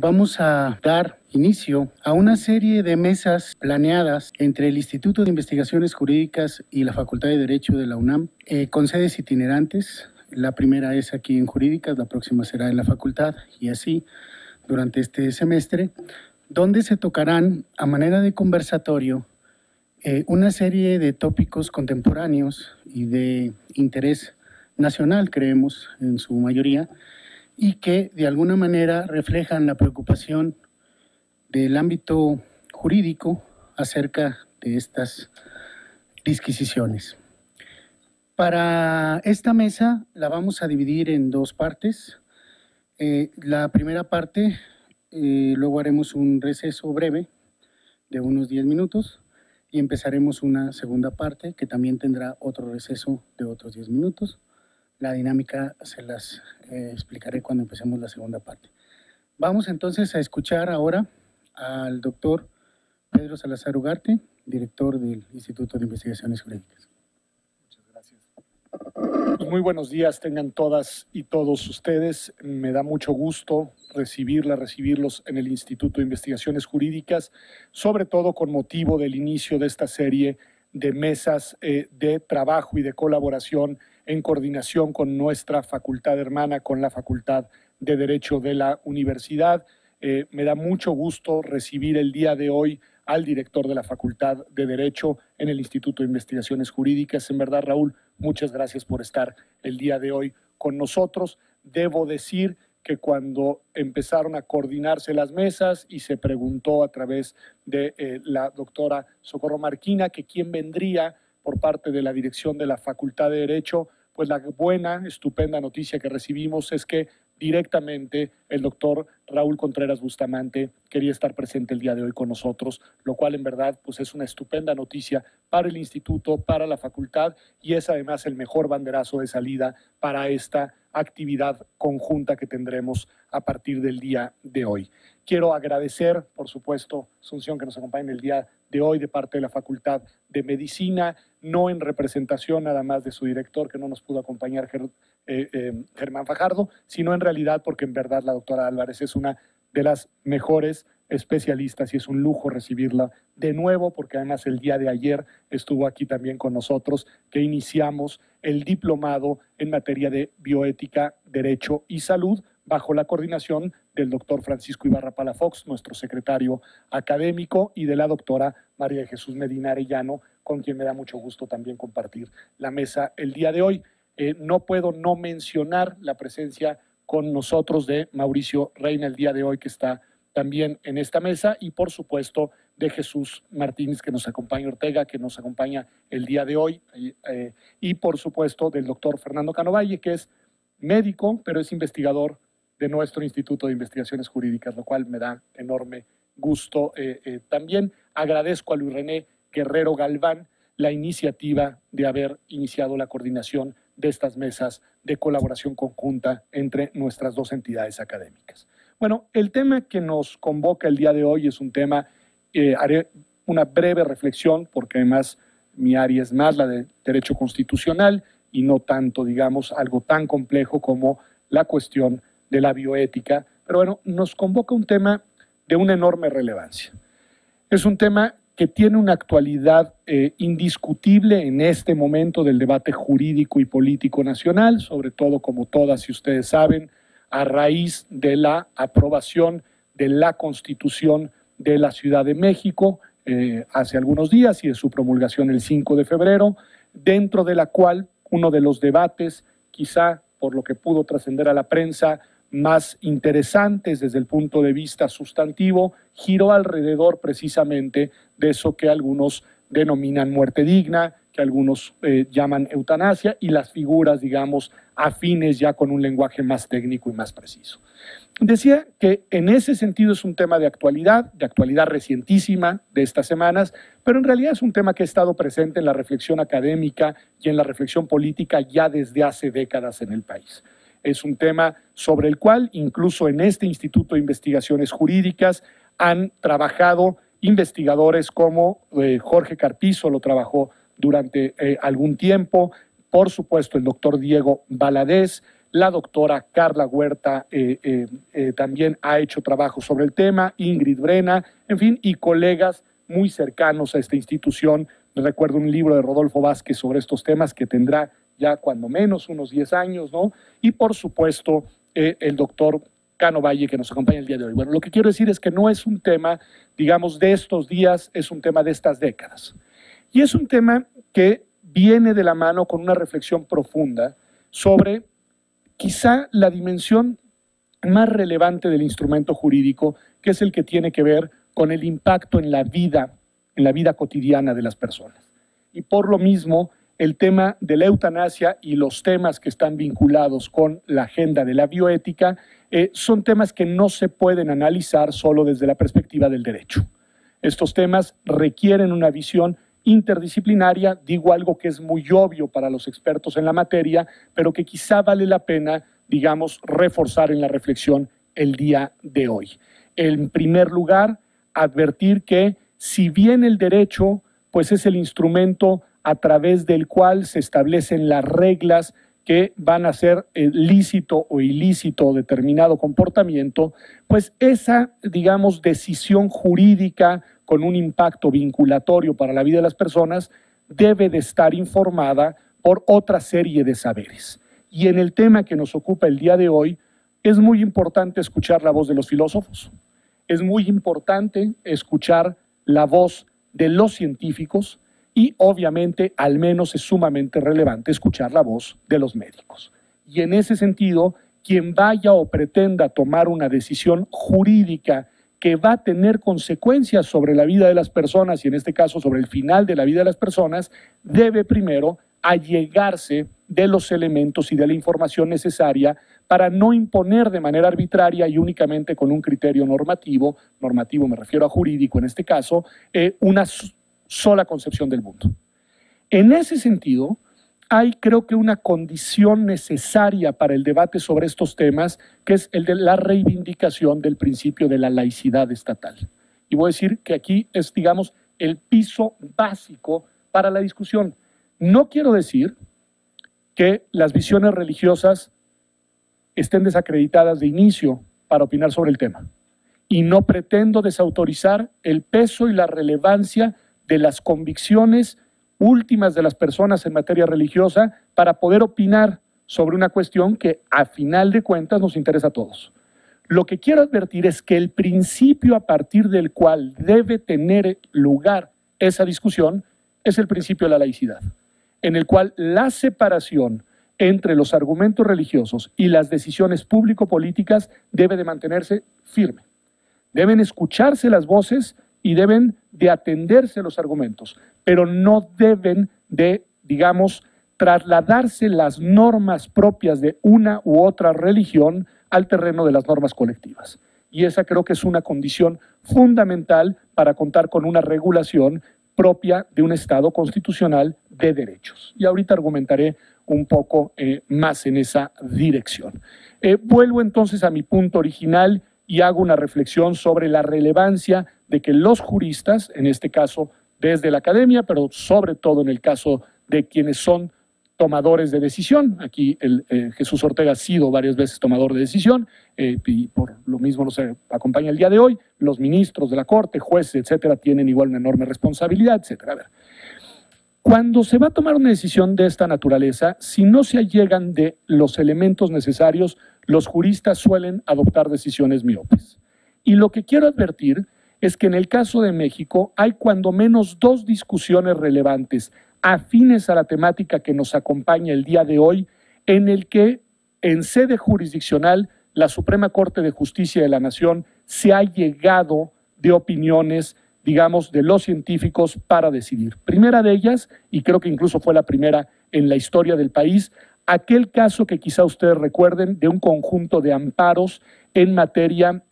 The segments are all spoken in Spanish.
vamos a dar inicio a una serie de mesas planeadas entre el Instituto de Investigaciones Jurídicas y la Facultad de Derecho de la UNAM, con sedes itinerantes. La primera es aquí en Jurídicas, la próxima será en la facultad y así durante este semestre, donde se tocarán a manera de conversatorio una serie de tópicos contemporáneos y de interés nacional, creemos, en su mayoría, y que de alguna manera reflejan la preocupación del ámbito jurídico acerca de estas disquisiciones. Para esta mesa la vamos a dividir en dos partes. La primera parte, luego haremos un receso breve de unos 10 minutos y empezaremos una segunda parte que también tendrá otro receso de otros 10 minutos. La dinámica se las explicaré cuando empecemos la segunda parte. Vamos entonces a escuchar ahora al doctor Pedro Salazar Ugarte, director del Instituto de Investigaciones Jurídicas. Muchas gracias. Pues muy buenos días tengan todas y todos ustedes. Me da mucho gusto recibirlos en el Instituto de Investigaciones Jurídicas, sobre todo con motivo del inicio de esta serie de mesas de trabajo y de colaboración en coordinación con nuestra facultad hermana, con la Facultad de Derecho de la Universidad. Me da mucho gusto recibir el día de hoy al director de la Facultad de Derecho en el Instituto de Investigaciones Jurídicas. En verdad, Raúl, muchas gracias por estar el día de hoy con nosotros. Debo decir que cuando empezaron a coordinarse las mesas y se preguntó a través de la doctora Socorro Marquina que quién vendría por parte de la dirección de la Facultad de Derecho, pues la buena, estupenda noticia que recibimos es que directamente el doctor Raúl Contreras Bustamante quería estar presente el día de hoy con nosotros, lo cual en verdad pues es una estupenda noticia para el instituto, para la facultad y es además el mejor banderazo de salida para esta actividad conjunta que tendremos a partir del día de hoy. Quiero agradecer, por supuesto, Asunción, que nos acompaña en el día de hoy de parte de la Facultad de Medicina, no en representación nada más de su director, que no nos pudo acompañar, Germán Fajardo, sino en realidad porque en verdad la doctora Álvarez es una de las mejores especialistas y es un lujo recibirla de nuevo, porque además el día de ayer estuvo aquí también con nosotros, que iniciamos el diplomado en materia de bioética, derecho y salud, bajo la coordinación del doctor Francisco Ibarra Palafox, nuestro secretario académico, y de la doctora María de Jesús Medina Arellano, con quien me da mucho gusto también compartir la mesa el día de hoy. No puedo no mencionar la presencia con nosotros de Mauricio Reina el día de hoy, que está también en esta mesa, y por supuesto de Jesús Martínez, que nos acompaña, Ortega, que nos acompaña el día de hoy, y por supuesto del doctor Fernando Canovalle, que es médico, pero es investigador de nuestro Instituto de Investigaciones Jurídicas, lo cual me da enorme gusto. También agradezco a Luis René Guerrero Galván la iniciativa de haber iniciado la coordinación de estas mesas de colaboración conjunta entre nuestras dos entidades académicas. Bueno, el tema que nos convoca el día de hoy es un tema, haré una breve reflexión, porque además mi área es más la de Derecho Constitucional y no tanto, digamos, algo tan complejo como la cuestión de la bioética, pero bueno, nos convoca un tema de una enorme relevancia. Es un tema que tiene una actualidad indiscutible en este momento del debate jurídico y político nacional, sobre todo, como todas y ustedes saben, a raíz de la aprobación de la Constitución de la Ciudad de México hace algunos días y de su promulgación el 5 de febrero, dentro de la cual uno de los debates, quizá por lo que pudo trascender a la prensa, más interesantes desde el punto de vista sustantivo, giró alrededor precisamente de eso que algunos denominan muerte digna, que algunos llaman eutanasia, y las figuras, digamos, afines ya con un lenguaje más técnico y más preciso. Decía que en ese sentido es un tema de actualidad recientísima de estas semanas, pero en realidad es un tema que ha estado presente en la reflexión académica y en la reflexión política ya desde hace décadas en el país. Es un tema sobre el cual incluso en este Instituto de Investigaciones Jurídicas han trabajado investigadores como Jorge Carpizo, lo trabajó durante algún tiempo, por supuesto el doctor Diego Valadez, la doctora Carla Huerta también ha hecho trabajo sobre el tema, Ingrid Brena, en fin, y colegas muy cercanos a esta institución. Recuerdo un libro de Rodolfo Vázquez sobre estos temas que tendrá ya cuando menos unos 10 años, ¿no? Y por supuesto, el doctor Cano Valle, que nos acompaña el día de hoy. Bueno, lo que quiero decir es que no es un tema, digamos, de estos días, es un tema de estas décadas. Y es un tema que viene de la mano con una reflexión profunda sobre quizá la dimensión más relevante del instrumento jurídico, que es el que tiene que ver con el impacto en la vida cotidiana de las personas. Y por lo mismo, el tema de la eutanasia y los temas que están vinculados con la agenda de la bioética son temas que no se pueden analizar solo desde la perspectiva del derecho. Estos temas requieren una visión interdisciplinaria, digo algo que es muy obvio para los expertos en la materia, pero que quizá vale la pena, digamos, reforzar en la reflexión el día de hoy. En primer lugar, advertir que si bien el derecho pues es el instrumento a través del cual se establecen las reglas que van a ser lícito o ilícito determinado comportamiento, pues esa, digamos, decisión jurídica con un impacto vinculatorio para la vida de las personas debe de estar informada por otra serie de saberes. Y en el tema que nos ocupa el día de hoy, es muy importante escuchar la voz de los filósofos, es muy importante escuchar la voz de los científicos y obviamente al menos es sumamente relevante escuchar la voz de los médicos. Y en ese sentido, quien vaya o pretenda tomar una decisión jurídica que va a tener consecuencias sobre la vida de las personas y en este caso sobre el final de la vida de las personas, debe primero allegarse de los elementos y de la información necesaria para no imponer de manera arbitraria y únicamente con un criterio normativo me refiero a jurídico en este caso, una sola concepción del mundo. En ese sentido, hay creo que una condición necesaria para el debate sobre estos temas, que es el de la reivindicación del principio de la laicidad estatal. Y voy a decir que aquí es, digamos, el piso básico para la discusión. No quiero decir que las visiones religiosas estén desacreditadas de inicio para opinar sobre el tema. Y no pretendo desautorizar el peso y la relevancia de las convicciones últimas de las personas en materia religiosa para poder opinar sobre una cuestión que a final de cuentas nos interesa a todos. Lo que quiero advertir es que el principio a partir del cual debe tener lugar esa discusión es el principio de la laicidad, en el cual la separación entre los argumentos religiosos y las decisiones público-políticas debe de mantenerse firme. Deben escucharse las voces y deben de atenderse los argumentos, pero no deben de, digamos, trasladarse las normas propias de una u otra religión al terreno de las normas colectivas. Y esa creo que es una condición fundamental para contar con una regulación propia de un Estado constitucional de derechos. Y ahorita argumentaré un poco más en esa dirección. Vuelvo entonces a mi punto original y hago una reflexión sobre la relevancia de que los juristas, en este caso desde la academia, pero sobre todo en el caso de quienes son tomadores de decisión, aquí Jesús Ortega ha sido varias veces tomador de decisión y por lo mismo nos acompaña el día de hoy, los ministros de la Corte, jueces, etcétera, tienen igual una enorme responsabilidad, etcétera. A ver, cuando se va a tomar una decisión de esta naturaleza, si no se allegan de los elementos necesarios, los juristas suelen adoptar decisiones miopes. Y lo que quiero advertir es que en el caso de México hay cuando menos dos discusiones relevantes afines a la temática que nos acompaña el día de hoy, en el que en sede jurisdiccional la Suprema Corte de Justicia de la Nación se ha llegado de opiniones, digamos, de los científicos para decidir. Primera de ellas, y creo que incluso fue la primera en la historia del país, aquel caso que quizá ustedes recuerden de un conjunto de amparos en materia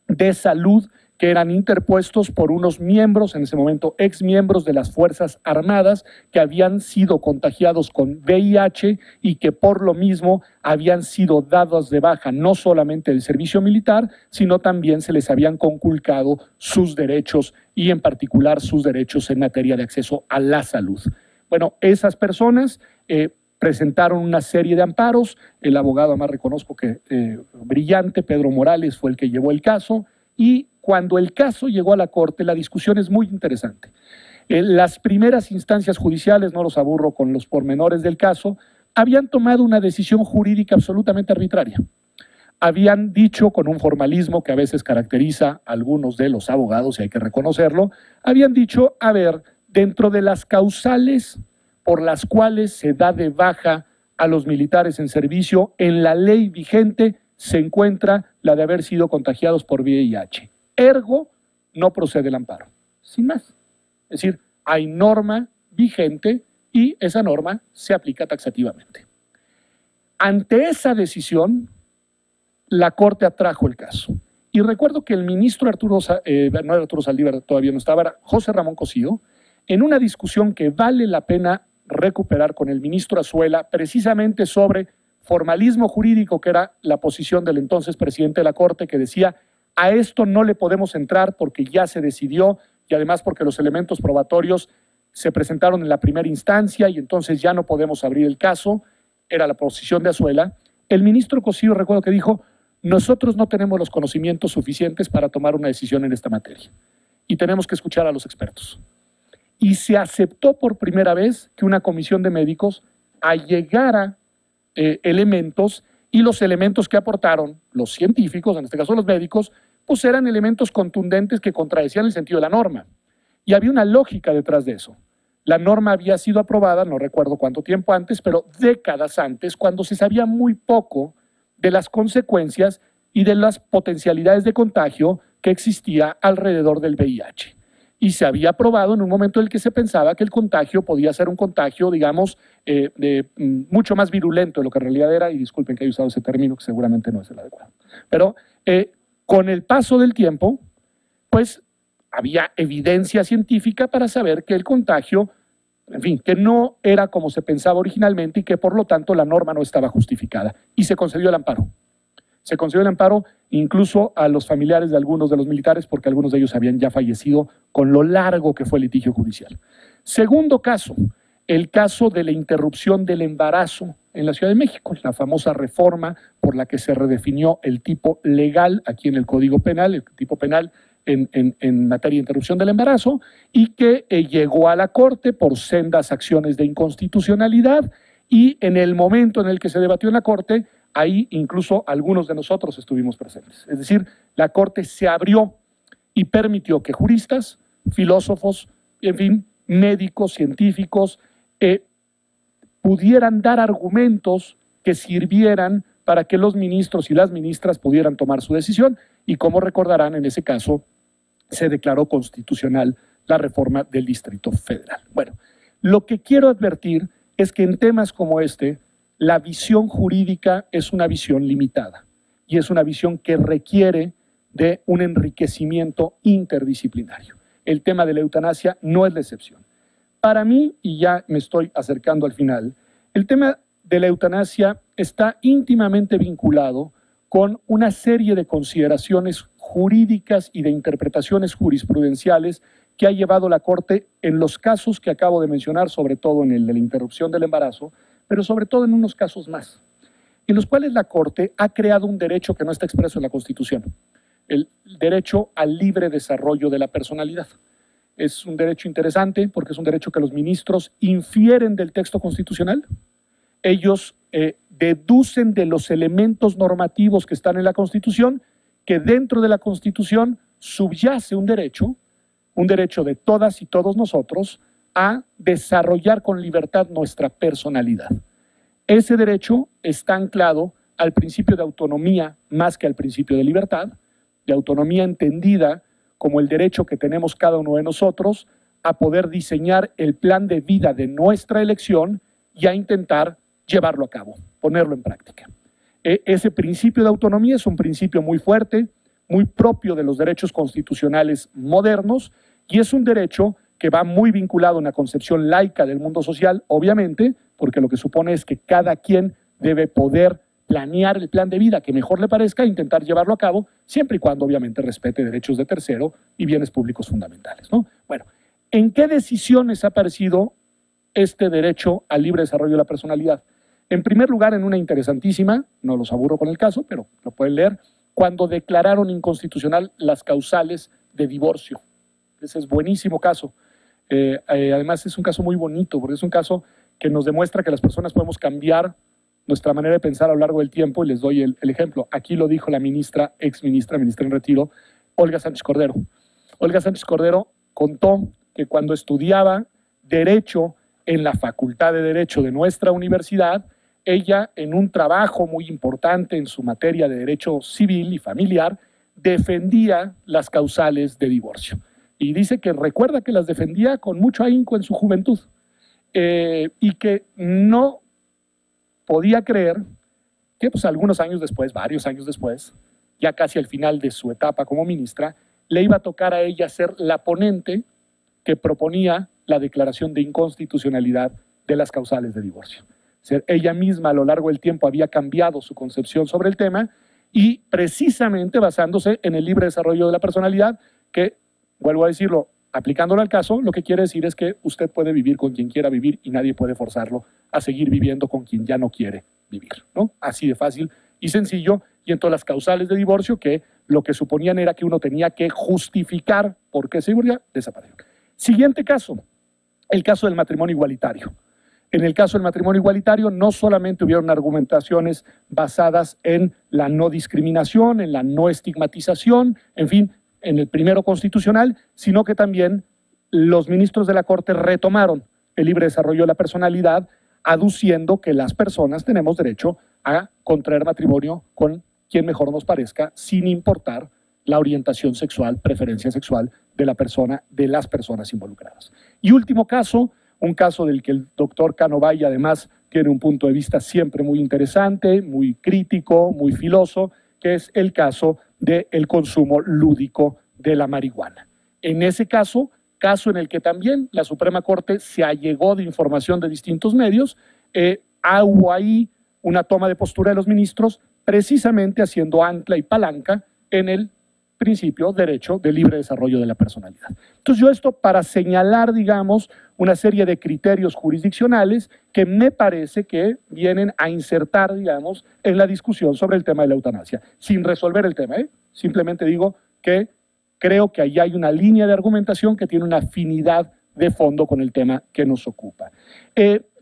de salud que eran interpuestos por unos miembros, en ese momento exmiembros de las Fuerzas Armadas, que habían sido contagiados con VIH y que por lo mismo habían sido dados de baja no solamente del servicio militar, sino también se les habían conculcado sus derechos y en particular sus derechos en materia de acceso a la salud. Bueno, esas personas presentaron una serie de amparos. El abogado, además reconozco que brillante, Pedro Morales, fue el que llevó el caso, y cuando el caso llegó a la Corte, la discusión es muy interesante. Las primeras instancias judiciales, no los aburro con los pormenores del caso, habían tomado una decisión jurídica absolutamente arbitraria. Habían dicho, con un formalismo que a veces caracteriza a algunos de los abogados, y hay que reconocerlo, habían dicho, a ver, dentro de las causales por las cuales se da de baja a los militares en servicio, en la ley vigente se encuentra la de haber sido contagiados por VIH. Ergo, no procede el amparo. Sin más. Es decir, hay norma vigente y esa norma se aplica taxativamente. Ante esa decisión, la Corte atrajo el caso. Y recuerdo que el ministro no era Arturo Saldívar, todavía no estaba, era José Ramón Cosío, en una discusión que vale la pena recuperar con el ministro Azuela, precisamente sobre formalismo jurídico, que era la posición del entonces presidente de la Corte, que decía, a esto no le podemos entrar porque ya se decidió, y además porque los elementos probatorios se presentaron en la primera instancia y entonces ya no podemos abrir el caso, era la posición de Azuela. El ministro Cosío, recuerdo que dijo, nosotros no tenemos los conocimientos suficientes para tomar una decisión en esta materia y tenemos que escuchar a los expertos. Y se aceptó por primera vez que una comisión de médicos allegara elementos, y los elementos que aportaron los científicos, en este caso los médicos, pues eran elementos contundentes que contradecían el sentido de la norma. Y había una lógica detrás de eso. La norma había sido aprobada, no recuerdo cuánto tiempo antes, pero décadas antes, cuando se sabía muy poco de las consecuencias y de las potencialidades de contagio que existía alrededor del VIH. Y se había aprobado en un momento en el que se pensaba que el contagio podía ser un contagio, digamos, mucho más virulento de lo que en realidad era, y disculpen que haya usado ese término, que seguramente no es el adecuado. Pero con el paso del tiempo, pues había evidencia científica para saber que el contagio, en fin, que no era como se pensaba originalmente y que por lo tanto la norma no estaba justificada. Y se concedió el amparo. Se concedió el amparo incluso a los familiares de algunos de los militares, porque algunos de ellos habían ya fallecido con lo largo que fue el litigio judicial. Segundo caso, el caso de la interrupción del embarazo en la Ciudad de México, la famosa reforma por la que se redefinió el tipo legal aquí en el Código Penal, el tipo penal en materia de interrupción del embarazo, y que llegó a la Corte por sendas acciones de inconstitucionalidad, y en el momento en el que se debatió en la Corte, ahí incluso algunos de nosotros estuvimos presentes. Es decir, la Corte se abrió y permitió que juristas, filósofos, en fin, médicos, científicos, pudieran dar argumentos que sirvieran para que los ministros y las ministras pudieran tomar su decisión, y como recordarán, en ese caso se declaró constitucional la reforma del Distrito Federal. Bueno, lo que quiero advertir es que en temas como este, la visión jurídica es una visión limitada y es una visión que requiere de un enriquecimiento interdisciplinario. El tema de la eutanasia no es la excepción. Para mí, y ya me estoy acercando al final, el tema de la eutanasia está íntimamente vinculado con una serie de consideraciones jurídicas y de interpretaciones jurisprudenciales que ha llevado la Corte en los casos que acabo de mencionar, sobre todo en el de la interrupción del embarazo, pero sobre todo en unos casos más, en los cuales la Corte ha creado un derecho que no está expreso en la Constitución, el derecho al libre desarrollo de la personalidad. Es un derecho interesante porque es un derecho que los ministros infieren del texto constitucional. Ellos deducen de los elementos normativos que están en la Constitución que dentro de la Constitución subyace un derecho de todas y todos nosotros a desarrollar con libertad nuestra personalidad. Ese derecho está anclado al principio de autonomía más que al principio de libertad, de autonomía entendida como el derecho que tenemos cada uno de nosotros a poder diseñar el plan de vida de nuestra elección y a intentar llevarlo a cabo, ponerlo en práctica. Ese principio de autonomía es un principio muy fuerte, muy propio de los derechos constitucionales modernos, y es un derecho que va muy vinculado a una concepción laica del mundo social, obviamente, porque lo que supone es que cada quien debe poder planear el plan de vida que mejor le parezca e intentar llevarlo a cabo, siempre y cuando obviamente respete derechos de tercero y bienes públicos fundamentales, ¿no? Bueno, ¿en qué decisiones ha aparecido este derecho al libre desarrollo de la personalidad. En primer lugar, en una interesantísima, no los aburro con el caso, pero lo pueden leer, cuando declararon inconstitucional las causales de divorcio. Ese es buenísimo caso. Además, es un caso muy bonito, porque es un caso que nos demuestra que las personas podemos cambiar nuestra manera de pensar a lo largo del tiempo, y les doy el ejemplo. Aquí lo dijo la ministra en retiro, Olga Sánchez Cordero. Olga Sánchez Cordero contó que cuando estudiaba Derecho en la Facultad de Derecho de nuestra universidad, ella, en un trabajo muy importante en su materia de Derecho Civil y Familiar, defendía las causales de divorcio. Y dice que recuerda que las defendía con mucho ahínco en su juventud, y que no podía creer que pues, algunos años después, varios años después, ya casi al final de su etapa como ministra, le iba a tocar a ella ser la ponente que proponía la declaración de inconstitucionalidad de las causales de divorcio. O sea, ella misma a lo largo del tiempo había cambiado su concepción sobre el tema, y precisamente basándose en el libre desarrollo de la personalidad, que, vuelvo a decirlo, aplicándolo al caso, lo que quiere decir es que usted puede vivir con quien quiera vivir y nadie puede forzarlo a seguir viviendo con quien ya no quiere vivir, ¿no? Así de fácil y sencillo. Y en todas las causales de divorcio, que lo que suponían era que uno tenía que justificar por qué se divorcia, desapareció. Siguiente caso, el caso del matrimonio igualitario. En el caso del matrimonio igualitario no solamente hubieron argumentaciones basadas en la no discriminación, en la no estigmatización, en fin, en el primero constitucional, sino que también los ministros de la Corte retomaron el libre desarrollo de la personalidad, aduciendo que las personas tenemos derecho a contraer matrimonio con quien mejor nos parezca, sin importar la orientación sexual, preferencia sexual de la persona, de las personas involucradas. Y último caso, un caso del que el doctor Cano Valle además tiene un punto de vista siempre muy interesante, muy crítico, muy filoso, que es el caso del consumo lúdico de la marihuana. En ese caso en el que también la Suprema Corte se allegó de información de distintos medios, hubo ahí una toma de postura de los ministros, precisamente haciendo ancla y palanca en el principio derecho de libre desarrollo de la personalidad. Entonces yo esto para señalar, digamos, una serie de criterios jurisdiccionales que me parece que vienen a insertar, digamos, en la discusión sobre el tema de la eutanasia, sin resolver el tema, Simplemente digo que creo que ahí hay una línea de argumentación que tiene una afinidad de fondo con el tema que nos ocupa.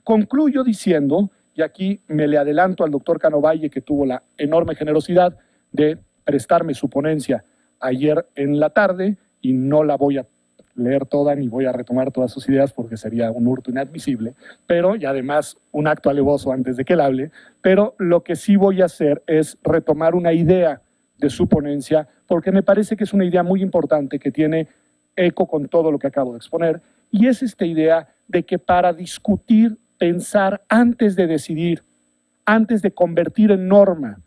Concluyo diciendo, y aquí me le adelanto al doctor Cano Valle, que tuvo la enorme generosidad de prestarme su ponencia ayer en la tarde, y no la voy a leer toda ni voy a retomar todas sus ideas porque sería un hurto inadmisible, pero y además un acto alevoso antes de que él hable, pero lo que sí voy a hacer es retomar una idea de su ponencia, porque me parece que es una idea muy importante que tiene eco con todo lo que acabo de exponer, y es esta idea de que para discutir, pensar antes de decidir, antes de convertir en norma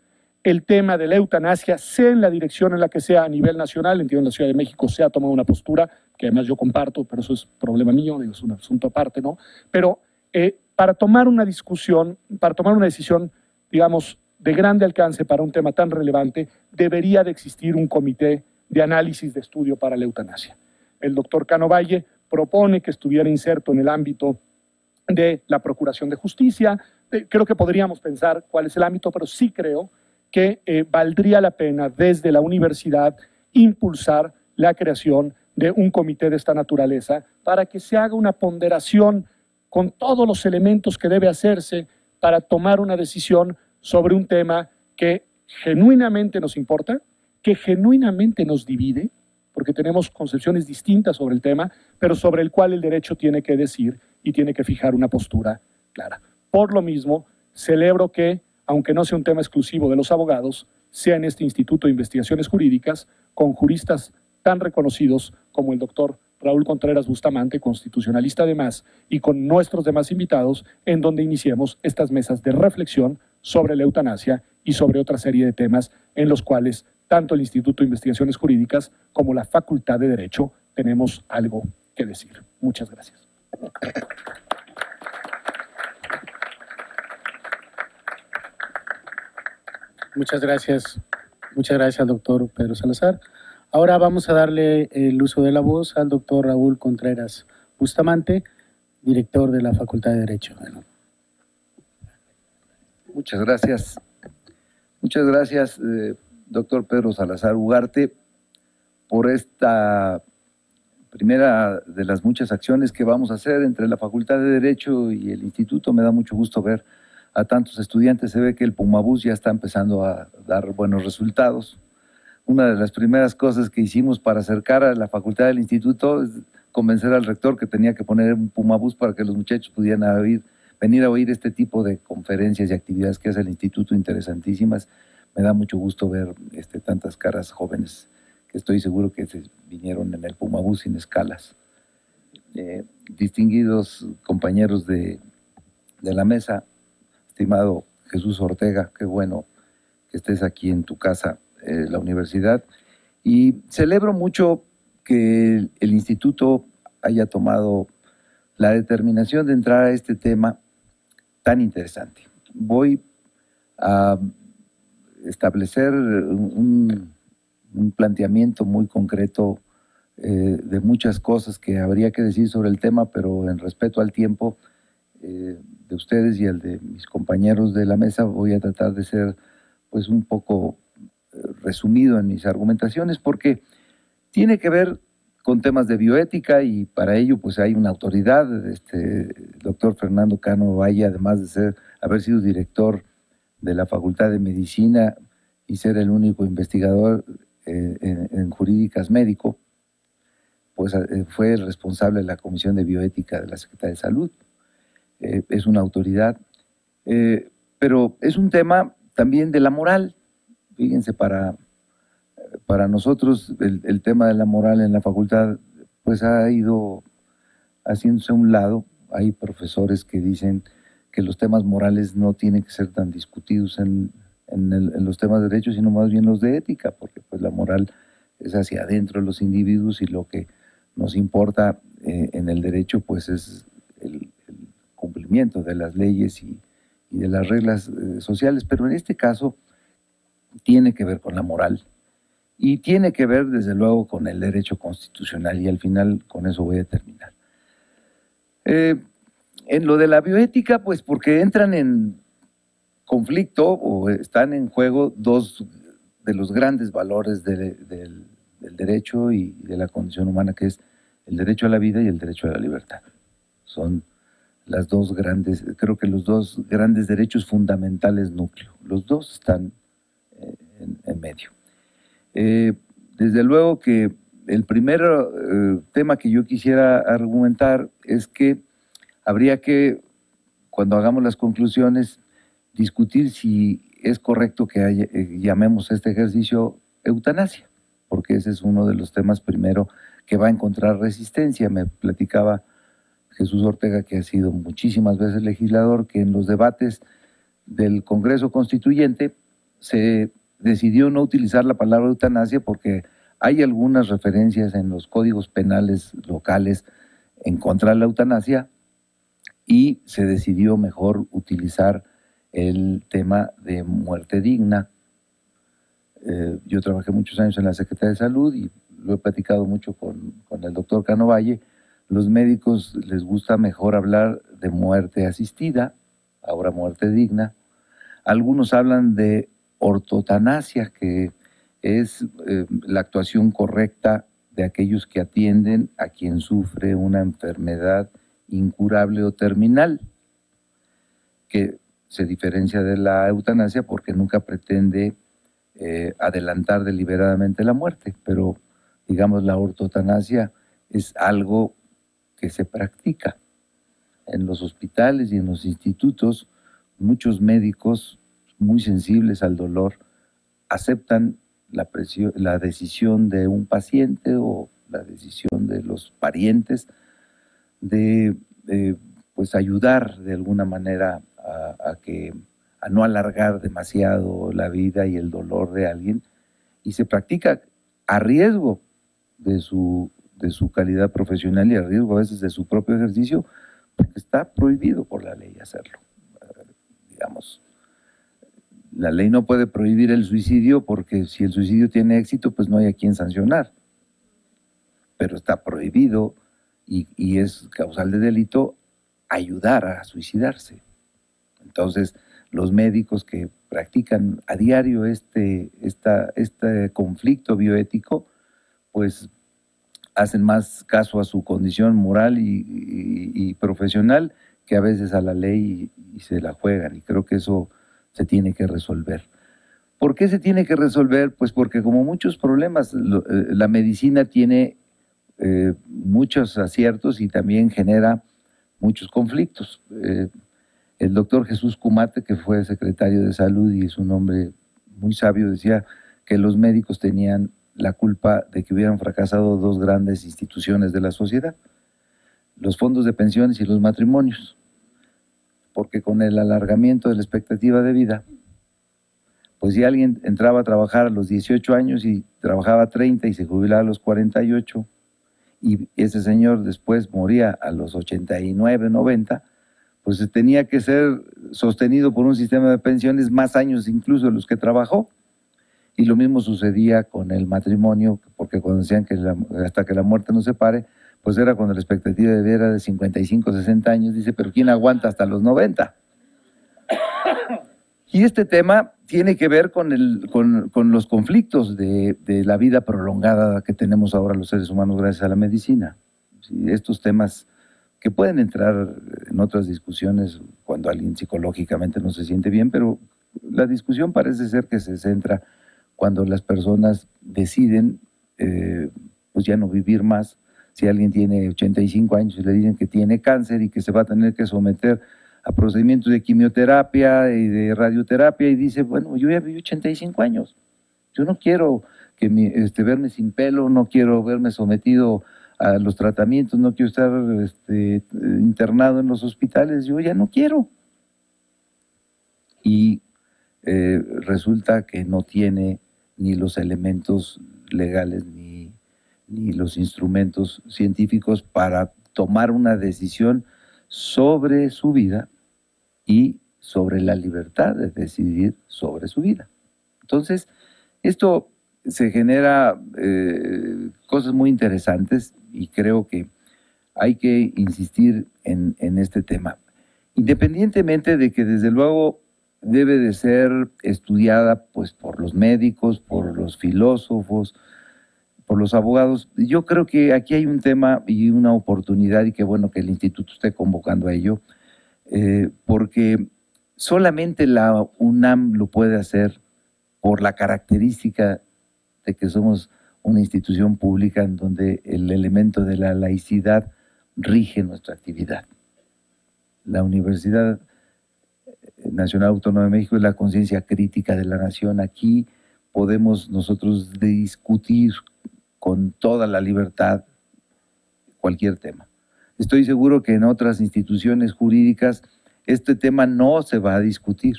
el tema de la eutanasia, sea en la dirección en la que sea a nivel nacional, entiendo en la Ciudad de México se ha tomado una postura que además yo comparto, pero eso es problema mío, digo, es un asunto aparte, ¿no? Pero para tomar una discusión, para tomar una decisión, digamos, de grande alcance para un tema tan relevante, debería de existir un comité de análisis de estudio para la eutanasia. El doctor Cano Valle propone que estuviera inserto en el ámbito de la Procuración de Justicia. Creo que podríamos pensar cuál es el ámbito, pero sí creo que valdría la pena desde la universidad impulsar la creación de un comité de esta naturaleza para que se haga una ponderación con todos los elementos que debe hacerse para tomar una decisión sobre un tema que genuinamente nos importa, que genuinamente nos divide, porque tenemos concepciones distintas sobre el tema, pero sobre el cual el derecho tiene que decir y tiene que fijar una postura clara. Por lo mismo, celebro que, aunque no sea un tema exclusivo de los abogados, sea en este Instituto de Investigaciones Jurídicas, con juristas tan reconocidos como el doctor Raúl Contreras Bustamante, constitucionalista además, y con nuestros demás invitados, en donde iniciemos estas mesas de reflexión sobre la eutanasia y sobre otra serie de temas en los cuales tanto el Instituto de Investigaciones Jurídicas como la Facultad de Derecho tenemos algo que decir. Muchas gracias. Muchas gracias, doctor Pedro Salazar. Ahora vamos a darle el uso de la voz al doctor Raúl Contreras Bustamante, director de la Facultad de Derecho. Muchas gracias. Muchas gracias, doctor Pedro Salazar Ugarte, por esta primera de las muchas acciones que vamos a hacer entre la Facultad de Derecho y el Instituto. Me da mucho gusto ver a tantos estudiantes. Se ve que el Pumabús ya está empezando a dar buenos resultados. Una de las primeras cosas que hicimos para acercar a la facultad del instituto es convencer al rector que tenía que poner un Pumabús para que los muchachos pudieran venir a oír este tipo de conferencias y actividades que hace el instituto, interesantísimas. Me da mucho gusto ver tantas caras jóvenes que estoy seguro que se vinieron en el Pumabús sin escalas. Distinguidos compañeros de la mesa, estimado Jesús Ortega, qué bueno que estés aquí en tu casa, la universidad, y celebro mucho que el instituto haya tomado la determinación de entrar a este tema tan interesante. Voy a establecer un planteamiento muy concreto de muchas cosas que habría que decir sobre el tema, pero en respeto al tiempo de ustedes y al de mis compañeros de la mesa, voy a tratar de ser pues un poco resumido en mis argumentaciones, porque tiene que ver con temas de bioética y para ello pues hay una autoridad, el doctor Fernando Cano Valle, además de haber sido director de la Facultad de Medicina y ser el único investigador en jurídicas médico, pues fue el responsable de la Comisión de Bioética de la Secretaría de Salud. Es una autoridad, pero es un tema también de la moral. Fíjense, para nosotros el tema de la moral en la facultad pues ha ido haciéndose a un lado. Hay profesores que dicen que los temas morales no tienen que ser tan discutidos en los temas de derecho, sino más bien los de ética, porque pues la moral es hacia adentro de los individuos y lo que nos importa en el derecho pues es el cumplimiento de las leyes y de las reglas sociales, pero en este caso tiene que ver con la moral y tiene que ver desde luego con el derecho constitucional, y al final con eso voy a terminar. En lo de la bioética, pues porque entran en conflicto o están en juego dos de los grandes valores del derecho y de la condición humana, que es el derecho a la vida y el derecho a la libertad. Son las dos grandes, creo que los dos grandes derechos fundamentales núcleo. Los dos están en medio. Desde luego que el primer tema que yo quisiera argumentar es que habría que, cuando hagamos las conclusiones, discutir si es correcto que llamemos a este ejercicio eutanasia, porque ese es uno de los temas primero que va a encontrar resistencia. Me platicaba Jesús Ortega, que ha sido muchísimas veces legislador, que en los debates del Congreso Constituyente se decidió no utilizar la palabra eutanasia porque hay algunas referencias en los códigos penales locales en contra de la eutanasia y se decidió mejor utilizar el tema de muerte digna. Yo trabajé muchos años en la Secretaría de Salud y lo he platicado mucho con el doctor Cano Valle. Los médicos les gusta mejor hablar de muerte asistida, ahora muerte digna. Algunos hablan de ortotanasia, que es la actuación correcta de aquellos que atienden a quien sufre una enfermedad incurable o terminal, que se diferencia de la eutanasia porque nunca pretende adelantar deliberadamente la muerte, pero digamos la ortotanasia es algo que se practica en los hospitales y en los institutos. Muchos médicos muy sensibles al dolor aceptan la decisión de un paciente o la decisión de los parientes de pues ayudar de alguna manera a no alargar demasiado la vida y el dolor de alguien, y se practica a riesgo de su calidad profesional y a riesgo a veces de su propio ejercicio, porque está prohibido por la ley hacerlo. Digamos, la ley no puede prohibir el suicidio porque si el suicidio tiene éxito, pues no hay a quien sancionar, pero está prohibido y es causal de delito ayudar a suicidarse. Entonces, los médicos que practican a diario este conflicto bioético, pues hacen más caso a su condición moral y profesional que a veces a la ley y se la juegan. Y creo que eso se tiene que resolver. ¿Por qué se tiene que resolver? Pues porque como muchos problemas, la medicina tiene muchos aciertos y también genera muchos conflictos. El doctor Jesús Kumate, que fue secretario de Salud y es un hombre muy sabio, decía que los médicos tenían la culpa de que hubieran fracasado dos grandes instituciones de la sociedad, los fondos de pensiones y los matrimonios, porque con el alargamiento de la expectativa de vida, pues si alguien entraba a trabajar a los 18 años y trabajaba 30 y se jubilaba a los 48, y ese señor después moría a los 89, 90, pues tenía que ser sostenido por un sistema de pensiones más años incluso de los que trabajó. Y lo mismo sucedía con el matrimonio, porque cuando decían que hasta que la muerte nos separe, pues era cuando la expectativa de vida era de 55, 60 años. Dice, pero ¿quién aguanta hasta los 90? Y este tema tiene que ver con los conflictos de la vida prolongada que tenemos ahora los seres humanos gracias a la medicina. Sí, estos temas que pueden entrar en otras discusiones cuando alguien psicológicamente no se siente bien, pero la discusión parece ser que se centra cuando las personas deciden pues ya no vivir más. Si alguien tiene 85 años y le dicen que tiene cáncer y que se va a tener que someter a procedimientos de quimioterapia y de radioterapia y dice, bueno, yo ya viví 85 años, yo no quiero que verme sin pelo, no quiero verme sometido a los tratamientos, no quiero estar internado en los hospitales, yo ya no quiero. Y resulta que no tiene ni los elementos legales ni los instrumentos científicos para tomar una decisión sobre su vida y sobre la libertad de decidir sobre su vida. Entonces, esto se genera cosas muy interesantes y creo que hay que insistir en este tema. Independientemente de que desde luego debe de ser estudiada pues, por los médicos, por los filósofos, por los abogados. Yo creo que aquí hay un tema y una oportunidad y qué bueno que el instituto esté convocando a ello, porque solamente la UNAM lo puede hacer por la característica de que somos una institución pública en donde el elemento de la laicidad rige nuestra actividad. La Universidad Nacional Autónoma de México es la conciencia crítica de la nación. Aquí podemos nosotros discutir con toda la libertad cualquier tema. Estoy seguro que en otras instituciones jurídicas este tema no se va a discutir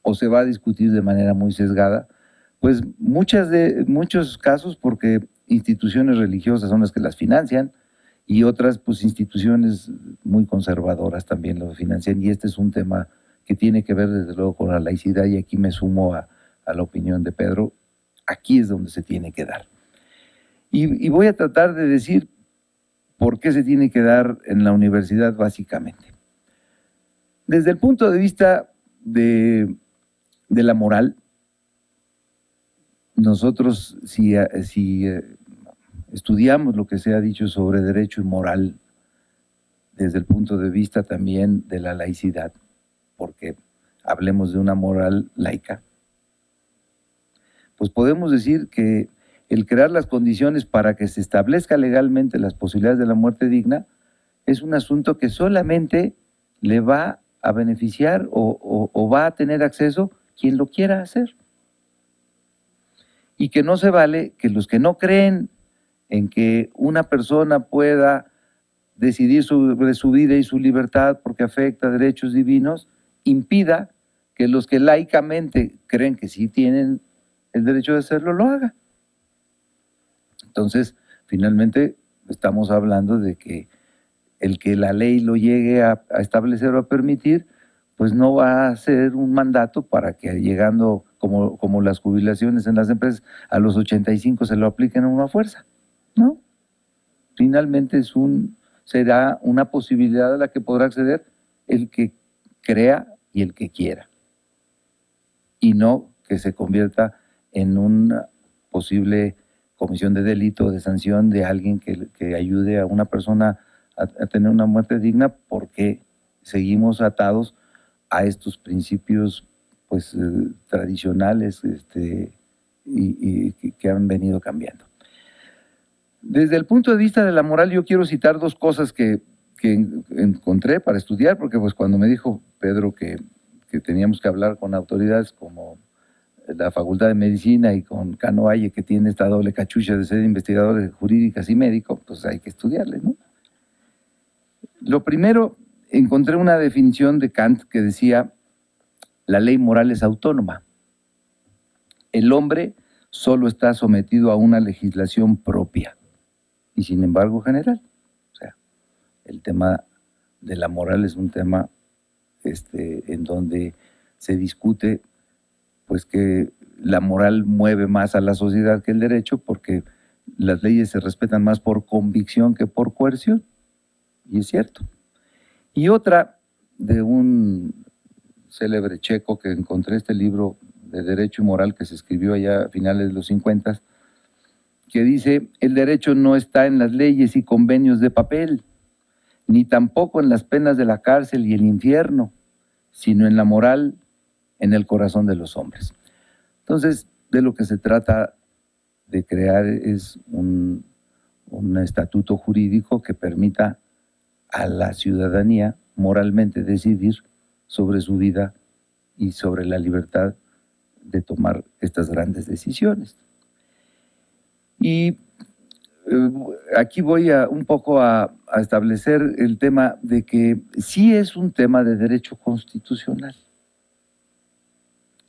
o se va a discutir de manera muy sesgada, pues muchos casos porque instituciones religiosas son las que las financian y otras pues instituciones muy conservadoras también lo financian y este es un tema que tiene que ver desde luego con la laicidad y aquí me sumo a la opinión de Pedro, aquí es donde se tiene que dar. Y voy a tratar de decir por qué se tiene que dar en la universidad básicamente. Desde el punto de vista de la moral, nosotros si estudiamos lo que se ha dicho sobre derecho y moral desde el punto de vista también de la laicidad, porque hablemos de una moral laica, pues podemos decir que el crear las condiciones para que se establezca legalmente las posibilidades de la muerte digna es un asunto que solamente le va a beneficiar o va a tener acceso quien lo quiera hacer. Y que no se vale que los que no creen en que una persona pueda decidir sobre su vida y su libertad porque afecta derechos divinos, impida que los que laicamente creen que sí tienen el derecho de hacerlo, lo haga. Entonces, finalmente, estamos hablando de que el que la ley lo llegue a establecer o a permitir, pues no va a ser un mandato para que llegando, como las jubilaciones en las empresas, a los 85 se lo apliquen a una fuerza, ¿no? Finalmente es un será una posibilidad a la que podrá acceder el que crea y el que quiera, y no que se convierta en una posible comisión de delito o de sanción de alguien que ayude a una persona a tener una muerte digna, porque seguimos atados a estos principios pues tradicionales y que han venido cambiando. Desde el punto de vista de la moral, yo quiero citar dos cosas que encontré para estudiar, porque pues cuando me dijo Pedro que teníamos que hablar con autoridades como la Facultad de Medicina y con Cano Valle, que tiene esta doble cachucha de ser investigadores jurídicas y médico, pues hay que estudiarles, ¿no? Lo primero, encontré una definición de Kant que decía: la ley moral es autónoma. El hombre solo está sometido a una legislación propia y sin embargo general. O sea, el tema de la moral es un tema en donde se discute pues que la moral mueve más a la sociedad que el derecho, porque las leyes se respetan más por convicción que por coerción, y es cierto. Y otra de un célebre checo que encontré, este libro de Derecho y Moral que se escribió allá a finales de los 50, que dice: el derecho no está en las leyes y convenios de papel, ni tampoco en las penas de la cárcel y el infierno, sino en la moral, en el corazón de los hombres. Entonces, de lo que se trata de crear es un estatuto jurídico que permita a la ciudadanía moralmente decidir sobre su vida y sobre la libertad de tomar estas grandes decisiones. Y aquí voy un poco a establecer el tema de que sí es un tema de derecho constitucional.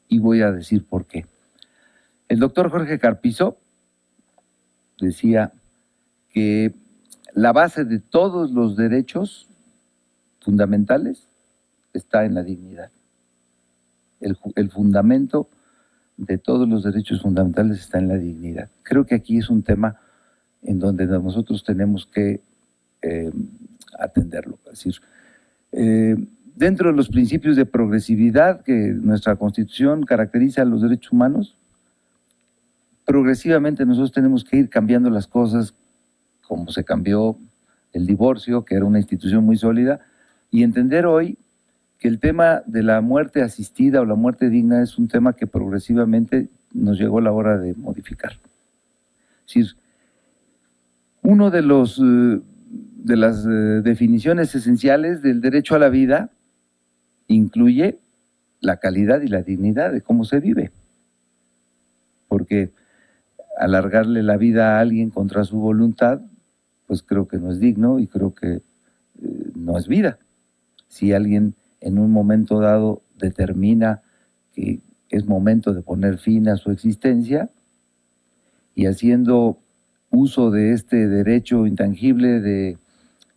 Y voy a decir por qué. El doctor Jorge Carpizo decía que la base de todos los derechos fundamentales está en la dignidad. El fundamento de todos los derechos fundamentales está en la dignidad. Creo que aquí es un tema en donde nosotros tenemos que atenderlo. Es decir, dentro de los principios de progresividad que nuestra Constitución caracteriza a los derechos humanos, progresivamente nosotros tenemos que ir cambiando las cosas, como se cambió el divorcio, que era una institución muy sólida, y entender hoy que el tema de la muerte asistida o la muerte digna es un tema que progresivamente nos llegó la hora de modificar. Es decir, uno de las definiciones esenciales del derecho a la vida incluye la calidad y la dignidad de cómo se vive. Porque alargarle la vida a alguien contra su voluntad, pues creo que no es digno y creo que no es vida. Si alguien en un momento dado determina que es momento de poner fin a su existencia y haciendo uso de este derecho intangible de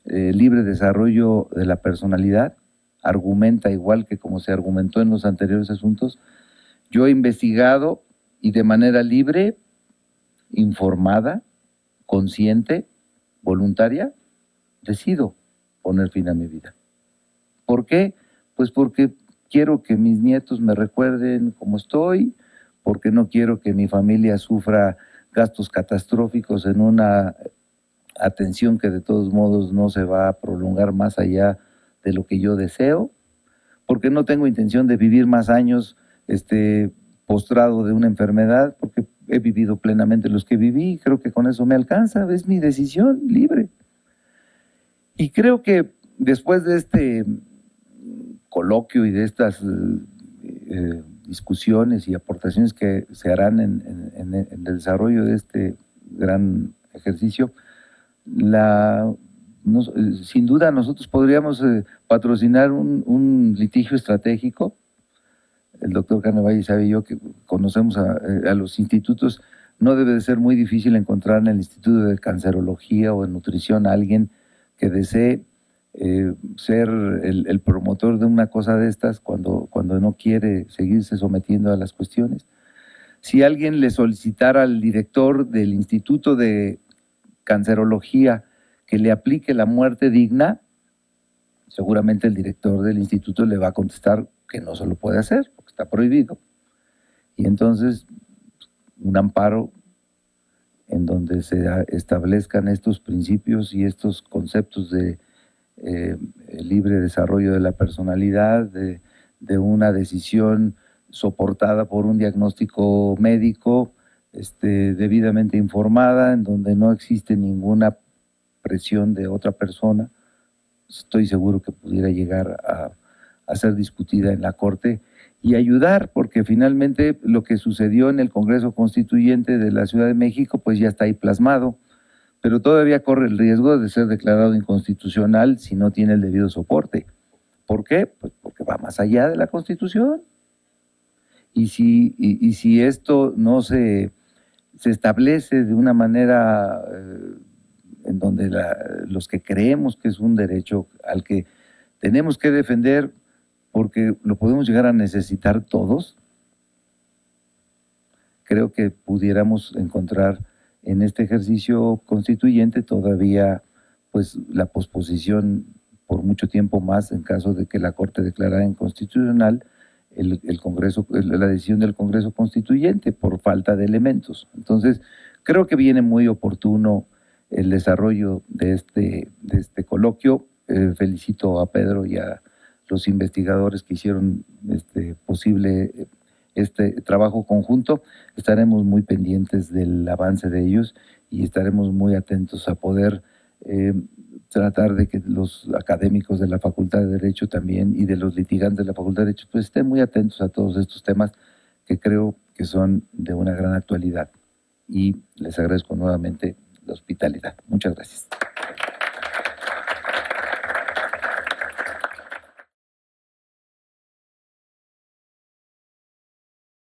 libre desarrollo de la personalidad, argumenta igual que como se argumentó en los anteriores asuntos: yo he investigado y de manera libre, informada, consciente, voluntaria, decido poner fin a mi vida. ¿Por qué? Pues porque quiero que mis nietos me recuerden cómo estoy, porque no quiero que mi familia sufra gastos catastróficos en una atención que de todos modos no se va a prolongar más allá de lo que yo deseo, porque no tengo intención de vivir más años postrado de una enfermedad, porque he vivido plenamente los que viví y creo que con eso me alcanza, es mi decisión libre. Y creo que después de este coloquio y de estas discusiones y aportaciones que se harán en el desarrollo de este gran ejercicio, sin duda nosotros podríamos patrocinar un litigio estratégico. El doctor Cano Valle sabe yo que conocemos a los institutos. No debe de ser muy difícil encontrar en el Instituto de Cancerología o de Nutrición a alguien que desee ser el promotor de una cosa de estas cuando no quiere seguirse sometiendo a las cuestiones. Si alguien le solicitara al director del Instituto de Cancerología que le aplique la muerte digna, seguramente el director del instituto le va a contestar que no se lo puede hacer, porque está prohibido. Y entonces, un amparo en donde se establezcan estos principios y estos conceptos de libre desarrollo de la personalidad, de una decisión soportada por un diagnóstico médico, debidamente informada, en donde no existe ninguna presión de otra persona. Estoy seguro que pudiera llegar a ser discutida en la Corte y ayudar, porque finalmente lo que sucedió en el Congreso Constituyente de la Ciudad de México, pues ya está ahí plasmado, pero todavía corre el riesgo de ser declarado inconstitucional si no tiene el debido soporte. ¿Por qué? Pues porque va más allá de la Constitución. Y si esto no se establece de una manera en donde los que creemos que es un derecho al que tenemos que defender, porque lo podemos llegar a necesitar todos, creo que pudiéramos encontrar en este ejercicio constituyente todavía pues la posposición por mucho tiempo más en caso de que la Corte declarara inconstitucional el Congreso, la decisión del Congreso Constituyente por falta de elementos. Entonces, creo que viene muy oportuno el desarrollo de este coloquio. Felicito a Pedro y a los investigadores que hicieron posible este trabajo conjunto. Estaremos muy pendientes del avance de ellos y estaremos muy atentos a poder tratar de que los académicos de la Facultad de Derecho también y de los litigantes de la Facultad de Derecho pues estén muy atentos a todos estos temas que creo que son de una gran actualidad. Y les agradezco nuevamente la hospitalidad. Muchas gracias.